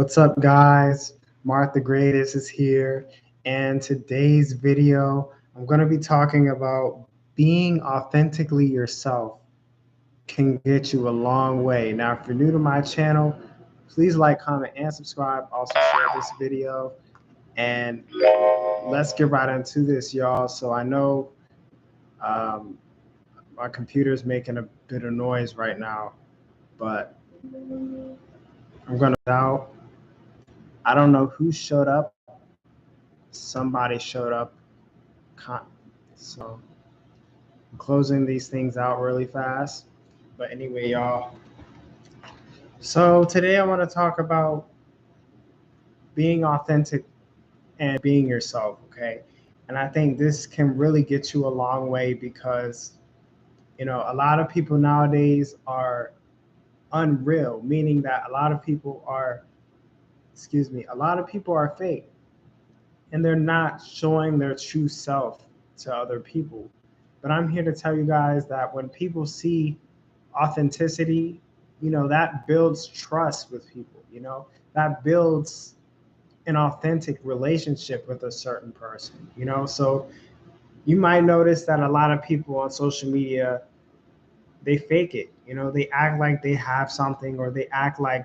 What's up, guys? MarcTheGreatest is here, and today's video, I'm going to be talking about being authentically yourself can get you a long way. Now, if you're new to my channel, please like, comment, and subscribe. Also, share this video, and let's get right into this, y'all. So I know um, my computer's making a bit of noise right now, but I'm going to out. I don't know who showed up. Somebody showed up. So I'm closing these things out really fast. But anyway, y'all. So today I want to talk about being authentic and being yourself, okay? And I think this can really get you a long way because, a lot of people nowadays are unreal, meaning that a lot of people are fake and they're not showing their true self to other people. But I'm here to tell you guys that when people see authenticity, that builds trust with people, that builds an authentic relationship with a certain person, So you might notice that a lot of people on social media, they fake it, they act like they have something, or they act like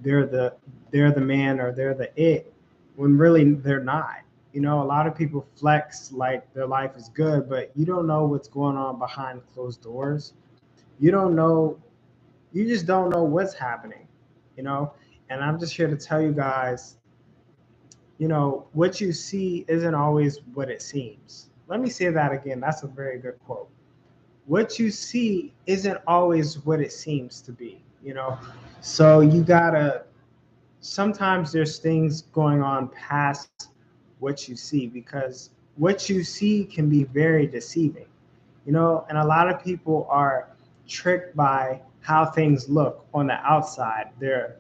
they're the they're the man, or they're the it, when really they're not. A lot of people flex like their life is good, but you don't know what's going on behind closed doors. You don't know, you just don't know what's happening, you know? And I'm just here to tell you guys, what you see isn't always what it seems. Let me say that again. That's a very good quote. What you see isn't always what it seems to be. So you gotta, sometimes there's things going on past what you see, because what you see can be very deceiving, and a lot of people are tricked by how things look on the outside. They're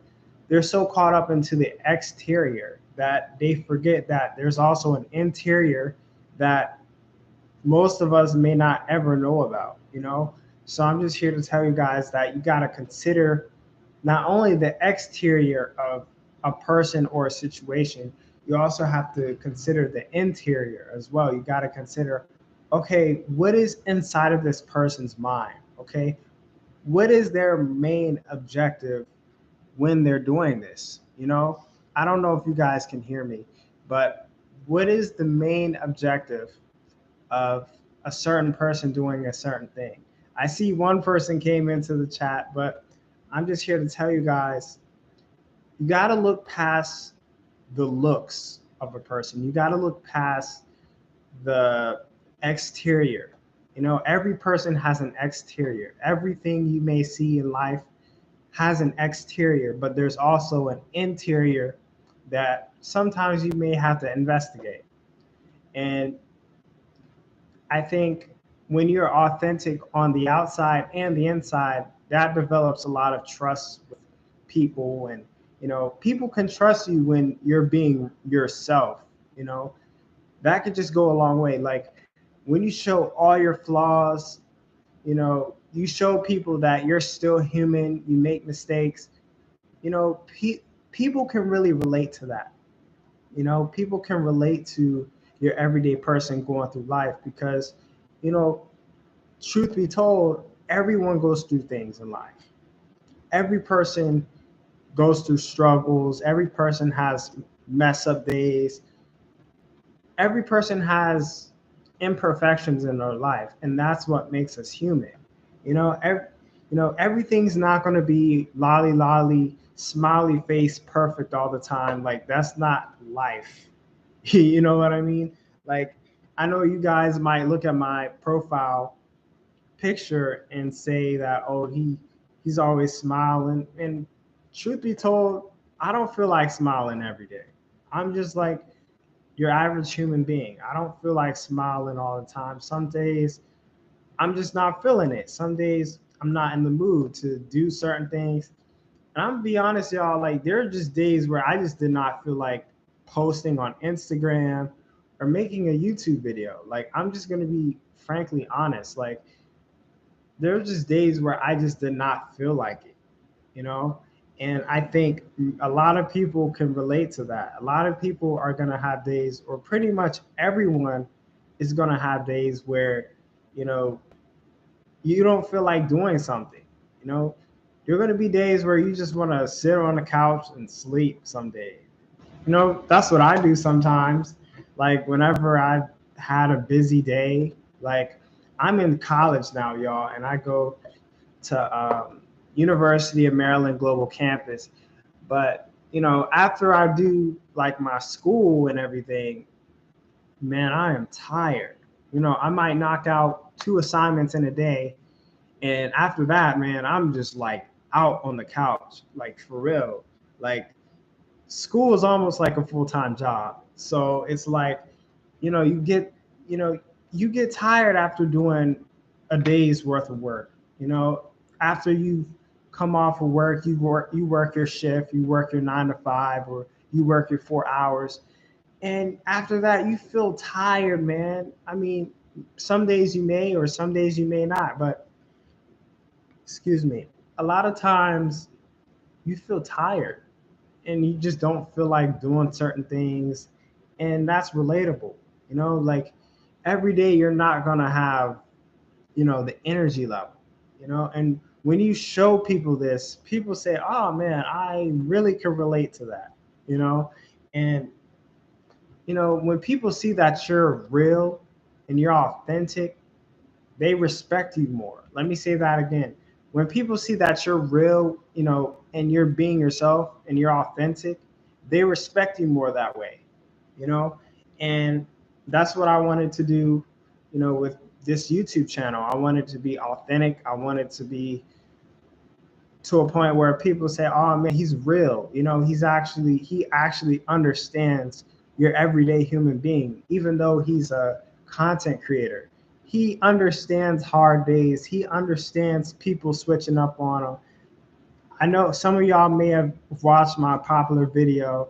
so caught up into the exterior that they forget that there's also an interior that most of us may not ever know about. So I'm just here to tell you guys that you got to consider not only the exterior of a person or a situation, you also have to consider the interior as well. You got to consider, okay, what is inside of this person's mind? Okay, what is their main objective when they're doing this? I don't know if you guys can hear me, but what is the main objective of a certain person doing a certain thing? I see one person came into the chat, but I'm just here to tell you guys, you got to look past the looks of a person. You got to look past the exterior. Every person has an exterior. Everything you may see in life has an exterior, but there's also an interior that sometimes you may have to investigate. And I think when you're authentic on the outside and the inside, that develops a lot of trust with people. And, people can trust you when you're being yourself, that could just go a long way. Like when you show all your flaws, you show people that you're still human, you make mistakes, people can really relate to that. People can relate to your everyday person going through life because, you know, truth be told, everyone goes through things in life. Every person goes through struggles. Every person has mess up days. Every person has imperfections in their life, and that's what makes us human. Everything's not going to be lolly lolly, smiley face, perfect all the time. Like that's not life. You know what I mean? Like I know you guys might look at my profile picture and say that, oh, he's always smiling. And truth be told, I don't feel like smiling every day. I'm just like your average human being. I don't feel like smiling all the time. Some days I'm just not feeling it. Some days I'm not in the mood to do certain things. And I'm gonna be honest, y'all, like there are just days where I just did not feel like posting on Instagram or making a YouTube video. Like I'm just gonna be frankly honest. Like there were just days where I just did not feel like it, you know? And I think a lot of people can relate to that. A lot of people are going to have days, or pretty much everyone is going to have days where, you know, you don't feel like doing something. You know, you're going to be days where you just want to sit on the couch and sleep some days. You know, that's what I do sometimes. Like whenever I've had a busy day, like I'm in college now, y'all, and I go to University of Maryland Global Campus. But you know, after I do like my school and everything, man, I am tired. You know, I might knock out 2 assignments in a day, and after that, man, I'm just like out on the couch, like for real. Like school is almost like a full-time job. So it's like, you know, you know, you get tired after doing a day's worth of work. You know, after you come off of work, you work your shift, you work your 9 to 5, or you work your 4 hours. And after that, you feel tired, man. I mean, some days you may, or some days you may not, but excuse me, a lot of times you feel tired and you just don't feel like doing certain things, and that's relatable. You know, like every day you're not going to have, you know, the energy level, you know. And when you show people this, people say, oh man, I really can relate to that, you know. And you know, when people see that you're real and you're authentic, they respect you more. Let me say that again. When people see that you're real, you know, and you're being yourself and you're authentic, they respect you more that way, you know? And that's what I wanted to do, you know, with this YouTube channel. I wanted to be authentic. I wanted to be to a point where people say, "Oh man, he's real." You know, he actually understands your everyday human being, even though he's a content creator. He understands hard days. He understands people switching up on him. I know some of y'all may have watched my popular video.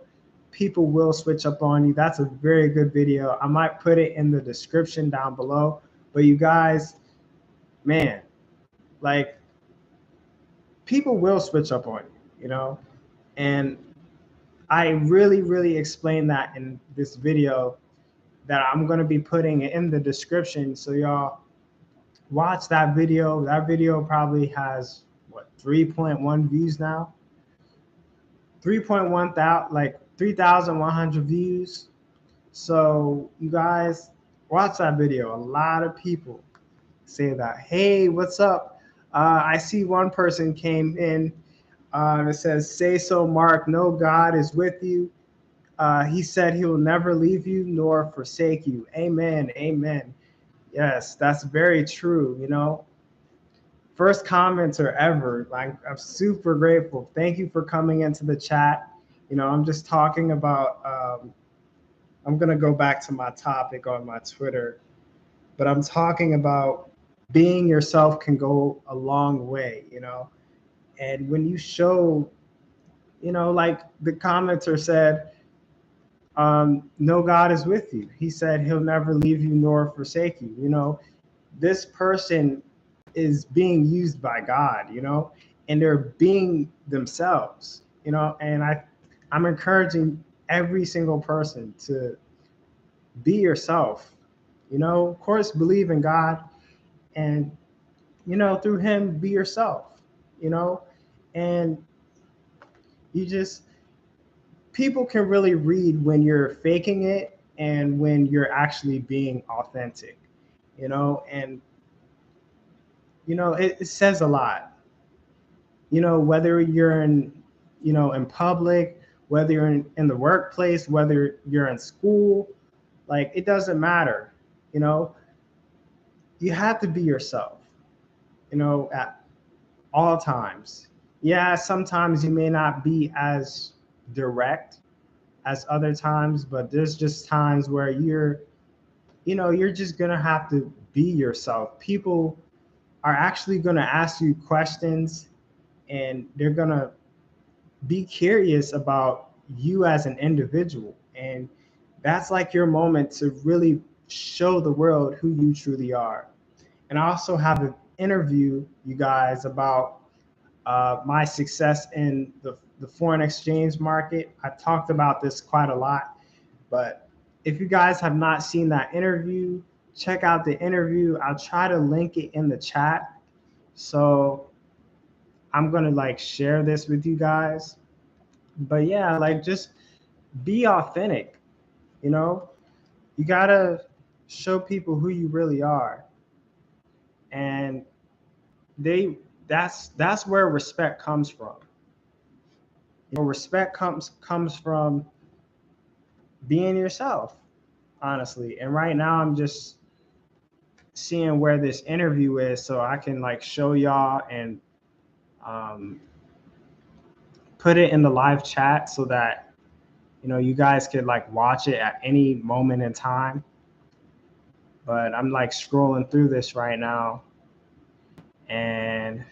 People will switch up on you. That's a very good video. I might put it in the description down below. But you guys, man, like people will switch up on you, you know? And I really, really explain that in this video that I'm going to be putting in the description. So y'all watch that video. That video probably has what, 3.1 views now? 3.1 thousand, like 3,100 views. So you guys watch that video. A lot of people say that, hey, what's up? I see one person came in. It says, say so, Mark. No, God is with you. He said he will never leave you nor forsake you. Amen. Amen. Yes, that's very true. You know, first commenter ever. Like, I'm super grateful. Thank you for coming into the chat. You know, I'm just talking about, I'm going to go back to my topic on my Twitter, but I'm talking about being yourself can go a long way, you know. And when you show, you know, like the commenter said, no, God is with you. He said he'll never leave you nor forsake you. You know, this person is being used by God, you know, and they're being themselves, you know. And I'm encouraging every single person to be yourself, you know. Of course, believe in God, and you know, through him, be yourself, you know. And you just, people can really read when you're faking it and when you're actually being authentic, you know. And you know, it says a lot, you know, whether you're in, you know, in public, whether you're in the workplace, whether you're in school, like it doesn't matter, you know. You have to be yourself, you know, at all times. Yeah, sometimes you may not be as direct as other times, but there's just times where you're, you know, you're just gonna have to be yourself. People are actually gonna ask you questions, and they're gonna be curious about you as an individual. And that's like your moment to really show the world who you truly are. And I also have an interview, you guys, about my success in the foreign exchange market. I've talked about this quite a lot, but if you guys have not seen that interview, check out the interview. I'll try to link it in the chat. So I'm gonna like share this with you guys. But yeah, like just be authentic, you know? You gotta show people who you really are. And they that's where respect comes from. You know, respect comes from being yourself, honestly. And right now I'm just seeing where this interview is so I can like show y'all and um, put it in the live chat so that you guys could like watch it at any moment in time. But I'm like scrolling through this right now and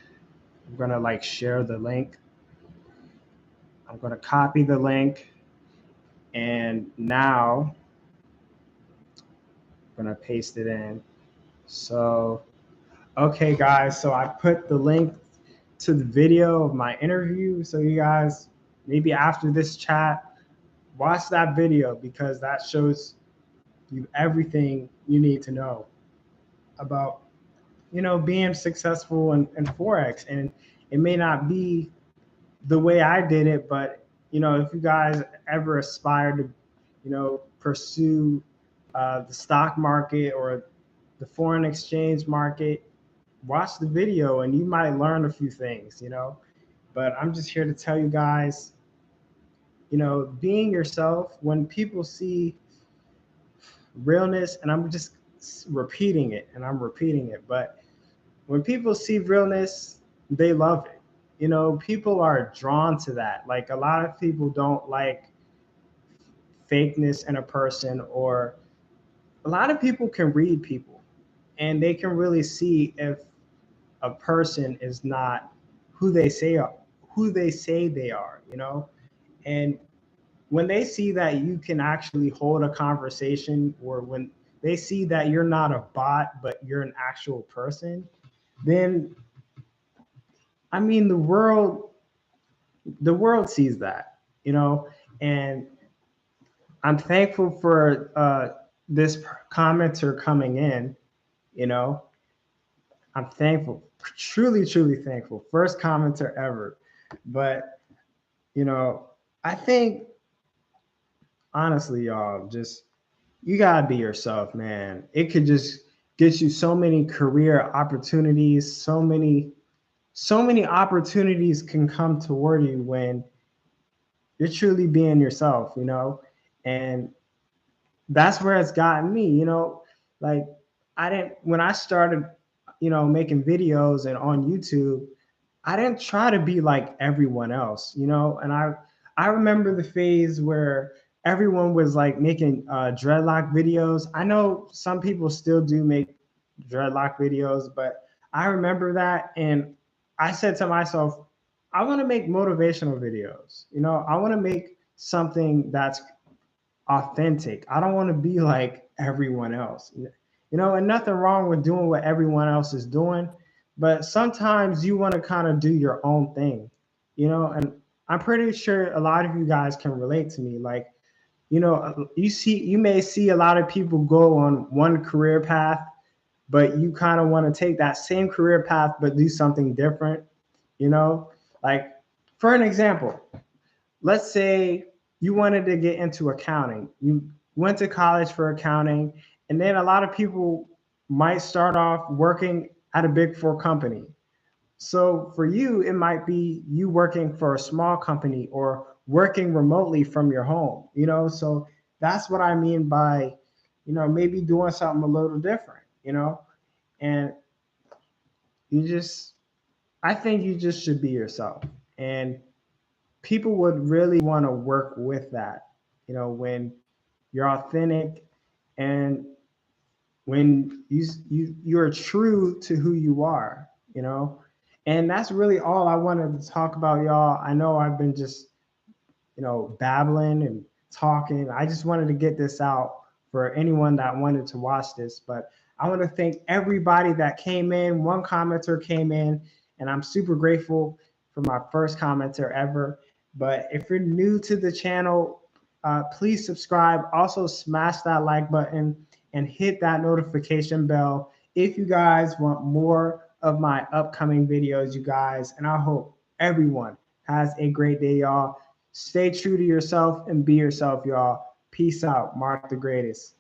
I'm gonna like share the link. I'm gonna copy the link and now I'm gonna paste it in. So okay guys, so I put the link to the video of my interview. So you guys, maybe after this chat, watch that video because that shows you everything you need to know about, being successful in Forex. And it may not be the way I did it, but, if you guys ever aspire to, pursue the stock market or the foreign exchange market, watch the video and you might learn a few things. But I'm just here to tell you guys, being yourself, when people see realness, and I'm just repeating it and I'm repeating it, but when people see realness, they love it. People are drawn to that. Like a lot of people don't like fakeness in a person, or a lot of people can read people and they can really see if a person is not who they say they are, and when they see that you can actually hold a conversation, or when they see that you're not a bot but you're an actual person, then I mean the world sees that, and I'm thankful for this commenter coming in. you know I'm thankful, truly truly thankful, first commenter ever. But you know I think, honestly, y'all, just you gotta be yourself, man. It could just get you so many career opportunities, so many opportunities can come toward you when you're truly being yourself, and that's where it's gotten me. Like, I didn't when I started, making videos and on YouTube, I didn't try to be like everyone else, and I remember the phase where everyone was like making dreadlock videos. I know some people still do make dreadlock videos, but I remember that, and I said to myself, I want to make motivational videos. I want to make something that's authentic. I don't want to be like everyone else. And nothing wrong with doing what everyone else is doing, but sometimes you want to kind of do your own thing, and I'm pretty sure a lot of you guys can relate to me. Like, you may see a lot of people go on one career path, but you kind of want to take that same career path but do something different, you know? Like, for an example, let's say you wanted to get into accounting. You went to college for accounting, and then a lot of people might start off working at a big four company. So for you, it might be you working for a small company or working remotely from your home, So that's what I mean by, maybe doing something a little different, and I think you just should be yourself. And people would really want to work with that, when you're authentic and when you're true to who you are, and that's really all I wanted to talk about, y'all. I know I've been just, babbling and talking. I just wanted to get this out for anyone that wanted to watch this. But I want to thank everybody that came in. One commenter came in, and I'm super grateful for my first commenter ever. But if you're new to the channel, please subscribe. Also, smash that like button and hit that notification bell if you guys want more of my upcoming videos, you guys. And I hope everyone has a great day, y'all. Stay true to yourself and be yourself, y'all. Peace out. Mark the Greatest.